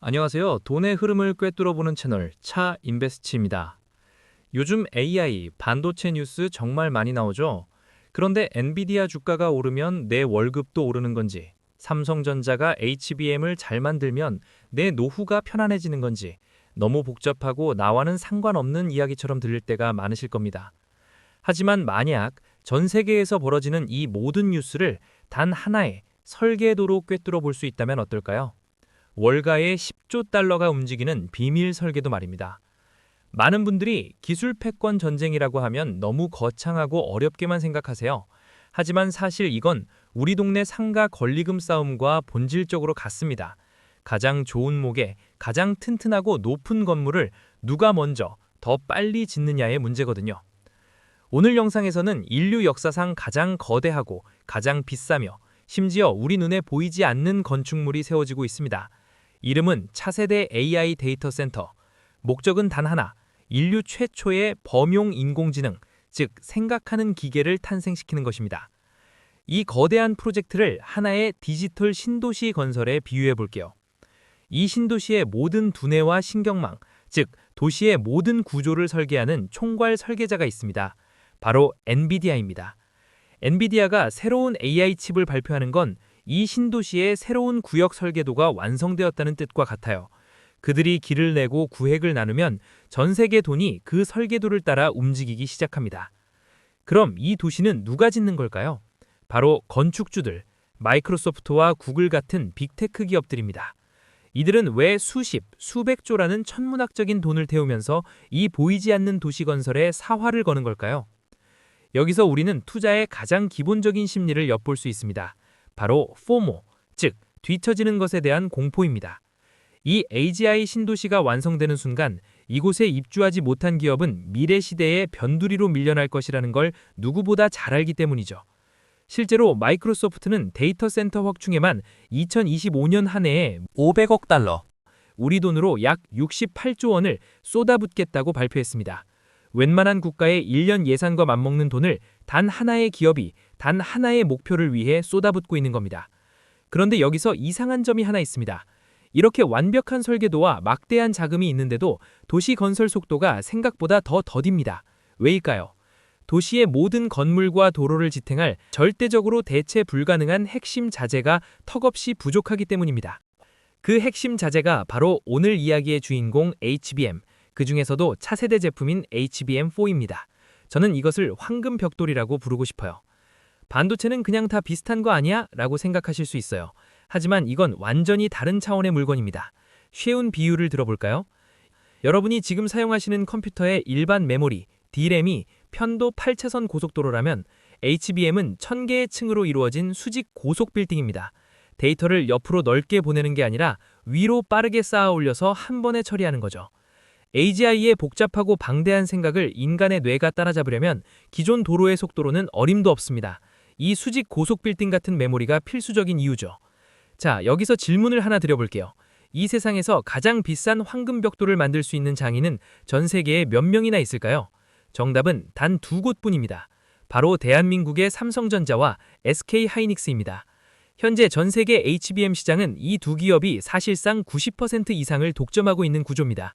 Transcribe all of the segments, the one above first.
안녕하세요. 돈의 흐름을 꿰뚫어보는 채널 차 인베스트입니다. 요즘 AI, 반도체 뉴스 정말 많이 나오죠? 그런데 엔비디아 주가가 오르면 내 월급도 오르는 건지, 삼성전자가 HBM을 잘 만들면 내 노후가 편안해지는 건지, 너무 복잡하고 나와는 상관없는 이야기처럼 들릴 때가 많으실 겁니다. 하지만 만약 전 세계에서 벌어지는 이 모든 뉴스를 단 하나의 설계도로 꿰뚫어 볼 수 있다면 어떨까요? 월가의 10조 달러가 움직이는 비밀 설계도 말입니다. 많은 분들이 기술 패권 전쟁이라고 하면 너무 거창하고 어렵게만 생각하세요. 하지만 사실 이건 우리 동네 상가 권리금 싸움과 본질적으로 같습니다. 가장 좋은 목에 가장 튼튼하고 높은 건물을 누가 먼저 더 빨리 짓느냐의 문제거든요. 오늘 영상에서는 인류 역사상 가장 거대하고 가장 비싸며 심지어 우리 눈에 보이지 않는 건축물이 세워지고 있습니다. 이름은 차세대 AI 데이터 센터. 목적은 단 하나, 인류 최초의 범용 인공지능, 즉 생각하는 기계를 탄생시키는 것입니다. 이 거대한 프로젝트를 하나의 디지털 신도시 건설에 비유해 볼게요. 이 신도시의 모든 두뇌와 신경망, 즉 도시의 모든 구조를 설계하는 총괄 설계자가 있습니다. 바로 엔비디아입니다. 엔비디아가 새로운 AI 칩을 발표하는 건 이 신도시의 새로운 구역 설계도가 완성되었다는 뜻과 같아요. 그들이 길을 내고 구획을 나누면 전 세계 돈이 그 설계도를 따라 움직이기 시작합니다. 그럼 이 도시는 누가 짓는 걸까요? 바로 건축주들, 마이크로소프트와 구글 같은 빅테크 기업들입니다. 이들은 왜 수십, 수백조라는 천문학적인 돈을 태우면서 이 보이지 않는 도시 건설에 사활을 거는 걸까요? 여기서 우리는 투자의 가장 기본적인 심리를 엿볼 수 있습니다. 바로 포모, 즉 뒤처지는 것에 대한 공포입니다. 이 AGI 신도시가 완성되는 순간 이곳에 입주하지 못한 기업은 미래 시대의 변두리로 밀려날 것이라는 걸 누구보다 잘 알기 때문이죠. 실제로 마이크로소프트는 데이터 센터 확충에만 2025년 한 해에 500억 달러, 우리 돈으로 약 68조 원을 쏟아붓겠다고 발표했습니다. 웬만한 국가의 1년 예산과 맞먹는 돈을 단 하나의 기업이 단 하나의 목표를 위해 쏟아붓고 있는 겁니다. 그런데 여기서 이상한 점이 하나 있습니다. 이렇게 완벽한 설계도와 막대한 자금이 있는데도 도시 건설 속도가 생각보다 더 더딥니다. 왜일까요? 도시의 모든 건물과 도로를 지탱할 절대적으로 대체 불가능한 핵심 자재가 턱없이 부족하기 때문입니다. 그 핵심 자재가 바로 오늘 이야기의 주인공 HBM, 그 중에서도 차세대 제품인 HBM4입니다. 저는 이것을 황금 벽돌이라고 부르고 싶어요. 반도체는 그냥 다 비슷한 거 아니야? 라고 생각하실 수 있어요. 하지만 이건 완전히 다른 차원의 물건입니다. 쉬운 비유를 들어볼까요? 여러분이 지금 사용하시는 컴퓨터의 일반 메모리, D램이 편도 8차선 고속도로라면 HBM은 1000개의 층으로 이루어진 수직 고속 빌딩입니다. 데이터를 옆으로 넓게 보내는 게 아니라 위로 빠르게 쌓아 올려서 한 번에 처리하는 거죠. AGI의 복잡하고 방대한 생각을 인간의 뇌가 따라잡으려면 기존 도로의 속도로는 어림도 없습니다. 이 수직 고속 빌딩 같은 메모리가 필수적인 이유죠. 자, 여기서 질문을 하나 드려볼게요. 이 세상에서 가장 비싼 황금 벽돌을 만들 수 있는 장인은 전 세계에 몇 명이나 있을까요? 정답은 단 두 곳뿐입니다. 바로 대한민국의 삼성전자와 SK하이닉스입니다. 현재 전 세계 HBM 시장은 이 두 기업이 사실상 90% 이상을 독점하고 있는 구조입니다.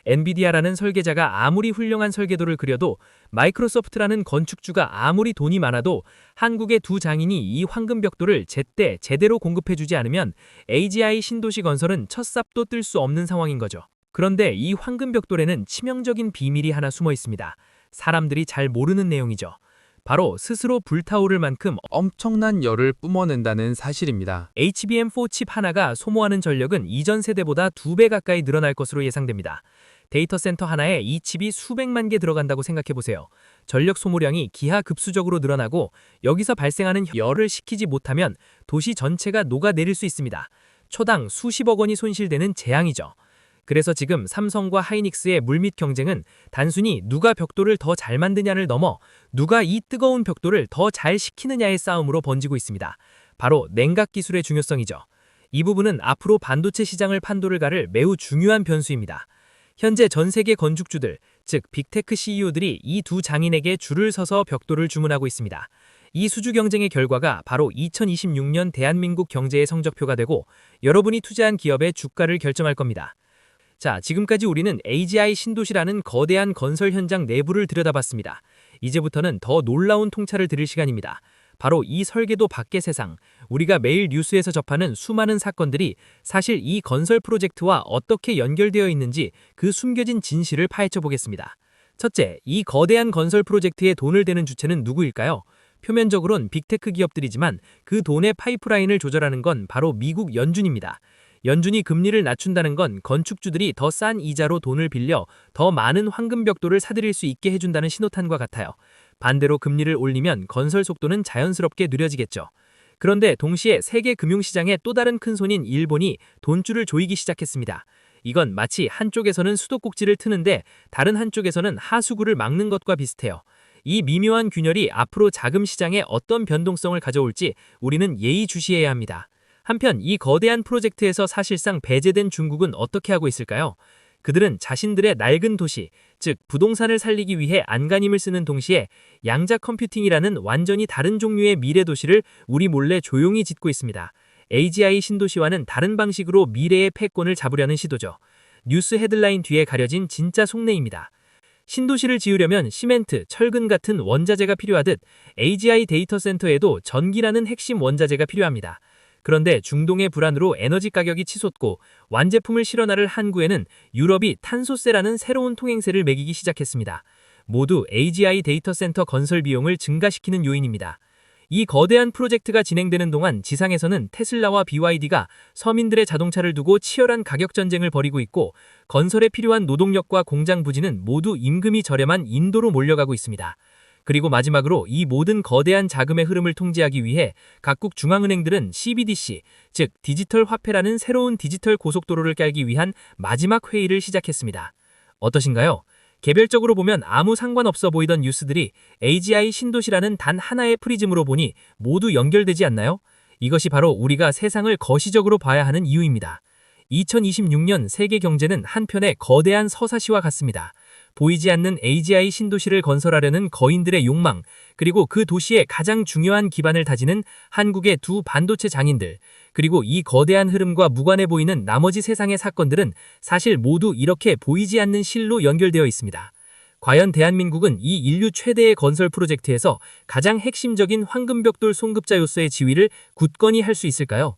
엔비디아라는 설계자가 아무리 훌륭한 설계도를 그려도 마이크로소프트라는 건축주가 아무리 돈이 많아도 한국의 두 장인이 이 황금 벽돌을 제때 제대로 공급해주지 않으면 AGI 신도시 건설은 첫 삽도 뜰 수 없는 상황인 거죠. 그런데 이 황금 벽돌에는 치명적인 비밀이 하나 숨어 있습니다. 사람들이 잘 모르는 내용이죠. 바로 스스로 불타오를 만큼 엄청난 열을 뿜어낸다는 사실입니다. HBM4 칩 하나가 소모하는 전력은 이전 세대보다 2배 가까이 늘어날 것으로 예상됩니다. 데이터 센터 하나에 이 칩이 수백만 개 들어간다고 생각해보세요. 전력 소모량이 기하급수적으로 늘어나고 여기서 발생하는 열을 식히지 못하면 도시 전체가 녹아내릴 수 있습니다. 초당 수십억 원이 손실되는 재앙이죠. 그래서 지금 삼성과 하이닉스의 물밑 경쟁은 단순히 누가 벽돌을 더 잘 만드냐를 넘어 누가 이 뜨거운 벽돌을 더 잘 식히느냐의 싸움으로 번지고 있습니다. 바로 냉각 기술의 중요성이죠. 이 부분은 앞으로 반도체 시장을 판도를 가를 매우 중요한 변수입니다. 현재 전 세계 건축주들, 즉 빅테크 CEO들이 이 두 장인에게 줄을 서서 벽돌을 주문하고 있습니다. 이 수주 경쟁의 결과가 바로 2026년 대한민국 경제의 성적표가 되고 여러분이 투자한 기업의 주가를 결정할 겁니다. 자, 지금까지 우리는 AGI 신도시라는 거대한 건설 현장 내부를 들여다봤습니다. 이제부터는 더 놀라운 통찰을 드릴 시간입니다. 바로 이 설계도 밖의 세상, 우리가 매일 뉴스에서 접하는 수많은 사건들이 사실 이 건설 프로젝트와 어떻게 연결되어 있는지 그 숨겨진 진실을 파헤쳐 보겠습니다. 첫째, 이 거대한 건설 프로젝트에 돈을 대는 주체는 누구일까요? 표면적으론 빅테크 기업들이지만 그 돈의 파이프라인을 조절하는 건 바로 미국 연준입니다. 연준이 금리를 낮춘다는 건 건축주들이 더 싼 이자로 돈을 빌려 더 많은 황금벽돌을 사들일 수 있게 해준다는 신호탄과 같아요. 반대로 금리를 올리면 건설 속도는 자연스럽게 느려지겠죠. 그런데 동시에 세계 금융시장의 또 다른 큰손인 일본이 돈줄을 조이기 시작했습니다. 이건 마치 한쪽에서는 수도꼭지를 트는데 다른 한쪽에서는 하수구를 막는 것과 비슷해요. 이 미묘한 균열이 앞으로 자금 시장에 어떤 변동성을 가져올지 우리는 예의주시해야 합니다. 한편 이 거대한 프로젝트에서 사실상 배제된 중국은 어떻게 하고 있을까요? 그들은 자신들의 낡은 도시, 즉 부동산을 살리기 위해 안간힘을 쓰는 동시에 양자 컴퓨팅이라는 완전히 다른 종류의 미래 도시를 우리 몰래 조용히 짓고 있습니다. AGI 신도시와는 다른 방식으로 미래의 패권을 잡으려는 시도죠. 뉴스 헤드라인 뒤에 가려진 진짜 속내입니다. 신도시를 지으려면 시멘트, 철근 같은 원자재가 필요하듯 AGI 데이터 센터에도 전기라는 핵심 원자재가 필요합니다. 그런데 중동의 불안으로 에너지 가격이 치솟고 완제품을 실어 나를 한국에는 유럽이 탄소세라는 새로운 통행세를 매기기 시작했습니다. 모두 AGI 데이터 센터 건설 비용을 증가시키는 요인입니다. 이 거대한 프로젝트가 진행되는 동안 지상에서는 테슬라와 BYD가 서민들의 자동차를 두고 치열한 가격 전쟁을 벌이고 있고 건설에 필요한 노동력과 공장 부지는 모두 임금이 저렴한 인도로 몰려가고 있습니다. 그리고 마지막으로 이 모든 거대한 자금의 흐름을 통제하기 위해 각국 중앙은행들은 CBDC, 즉 디지털 화폐라는 새로운 디지털 고속도로를 깔기 위한 마지막 회의를 시작했습니다. 어떠신가요? 개별적으로 보면 아무 상관없어 보이던 뉴스들이 AGI 신도시라는 단 하나의 프리즘으로 보니 모두 연결되지 않나요? 이것이 바로 우리가 세상을 거시적으로 봐야 하는 이유입니다. 2026년 세계 경제는 한편의 거대한 서사시와 같습니다. 보이지 않는 AGI 신도시를 건설하려는 거인들의 욕망, 그리고 그 도시의 가장 중요한 기반을 다지는 한국의 두 반도체 장인들, 그리고 이 거대한 흐름과 무관해 보이는 나머지 세상의 사건들은 사실 모두 이렇게 보이지 않는 실로 연결되어 있습니다. 과연 대한민국은 이 인류 최대의 건설 프로젝트에서 가장 핵심적인 황금벽돌 송급자로서의 지위를 굳건히 할 수 있을까요?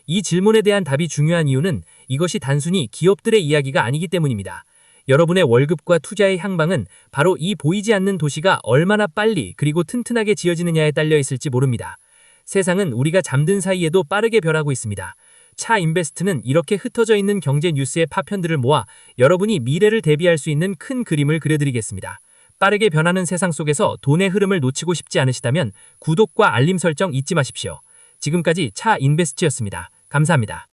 이 질문에 대한 답이 중요한 이유는 이것이 단순히 기업들의 이야기가 아니기 때문입니다. 여러분의 월급과 투자의 향방은 바로 이 보이지 않는 도시가 얼마나 빨리 그리고 튼튼하게 지어지느냐에 딸려 있을지 모릅니다. 세상은 우리가 잠든 사이에도 빠르게 변하고 있습니다. 차 인베스트는 이렇게 흩어져 있는 경제 뉴스의 파편들을 모아 여러분이 미래를 대비할 수 있는 큰 그림을 그려드리겠습니다. 빠르게 변하는 세상 속에서 돈의 흐름을 놓치고 싶지 않으시다면 구독과 알림 설정 잊지 마십시오. 지금까지 차 인베스트였습니다. 감사합니다.